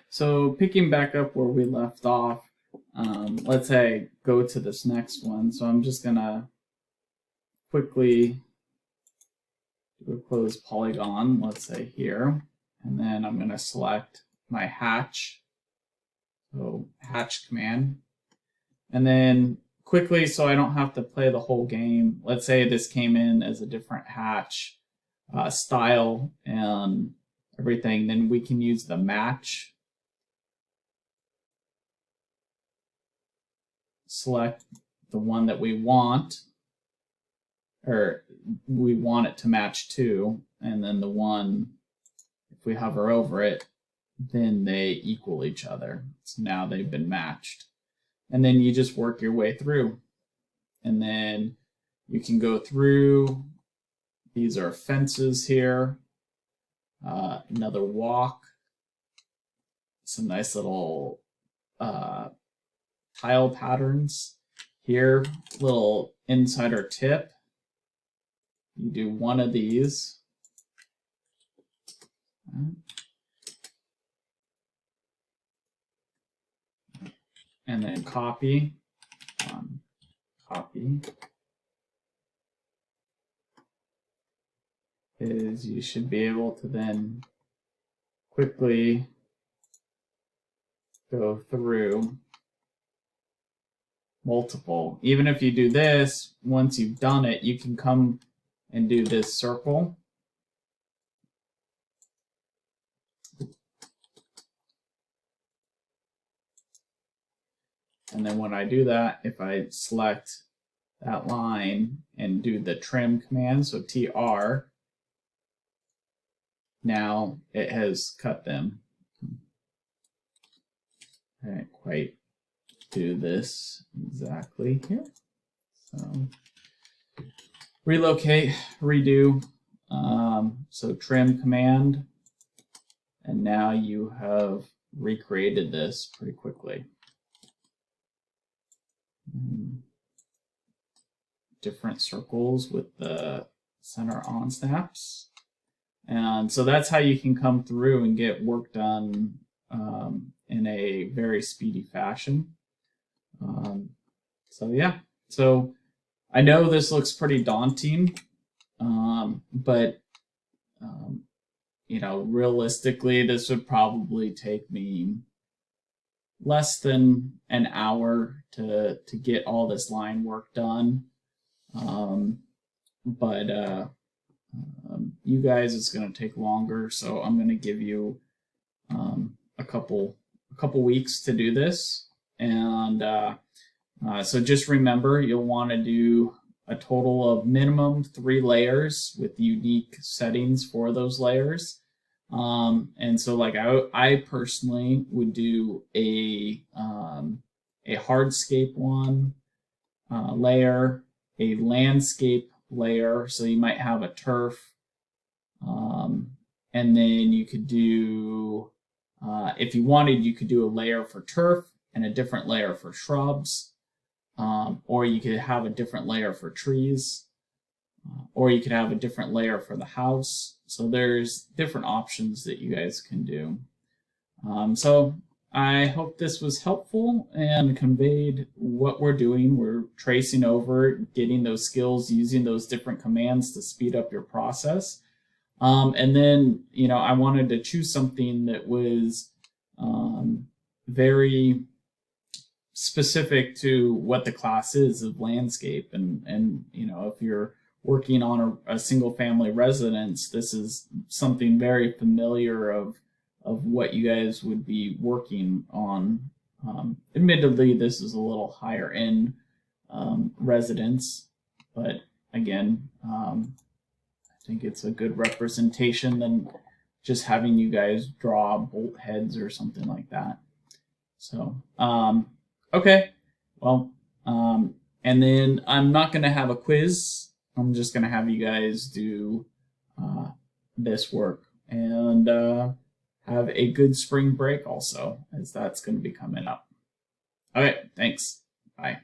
So picking back up where we left off, let's say go to this next one. So I'm just gonna quickly do a close polygon, let's say here, and then I'm gonna select my hatch. So hatch command, and then quickly, so I don't have to play the whole game. Let's say this came in as a different hatch style and everything, then we can use the match. Select the one that we want, or we want it to match to, and then the one, if we hover over it, then they equal each other. So now they've been matched. And then you just work your way through. And then you can go through. These are fences here. Another walk. Some nice little tile patterns. Here, little insider tip. You do one of these. And then copy. Copy. Is you should be able to then quickly go through multiple. Even if you do this, once you've done it, you can come and do this circle. And then when I do that, if I select that line and do the trim command, so TR, now it has cut them. I didn't quite do this exactly here. So relocate, redo. So trim command, and now you have recreated this pretty quickly. Different circles with the center on snaps. And so that's how you can come through and get work done in a very speedy fashion. So yeah, so I know this looks pretty daunting, but you know, realistically, this would probably take me less than an hour to get all this line work done. But you guys, it's going to take longer, so I'm going to give you a couple weeks to do this. And so just remember, you'll want to do a total of minimum 3 layers with unique settings for those layers. And so like I personally would do a hardscape one layer, a landscape layer, so you might have a turf, and then you could do, if you wanted, you could do a layer for turf and a different layer for shrubs, or you could have a different layer for trees, or you could have a different layer for the house. So there's different options that you guys can do. So I hope this was helpful and conveyed what we're doing. We're tracing over, getting those skills, using those different commands to speed up your process. And then, you know, I wanted to choose something that was very specific to what the class is of landscape. And you know, if you're working on a single family residence, this is something very familiar of what you guys would be working on. Admittedly, this is a little higher end residence, but again, I think it's a good representation than just having you guys draw bolt heads or something like that. So, okay, well, and then I'm not going to have a quiz. I'm just going to have you guys do this work, and have a good spring break also, as that's going to be coming up. All right, thanks. Bye.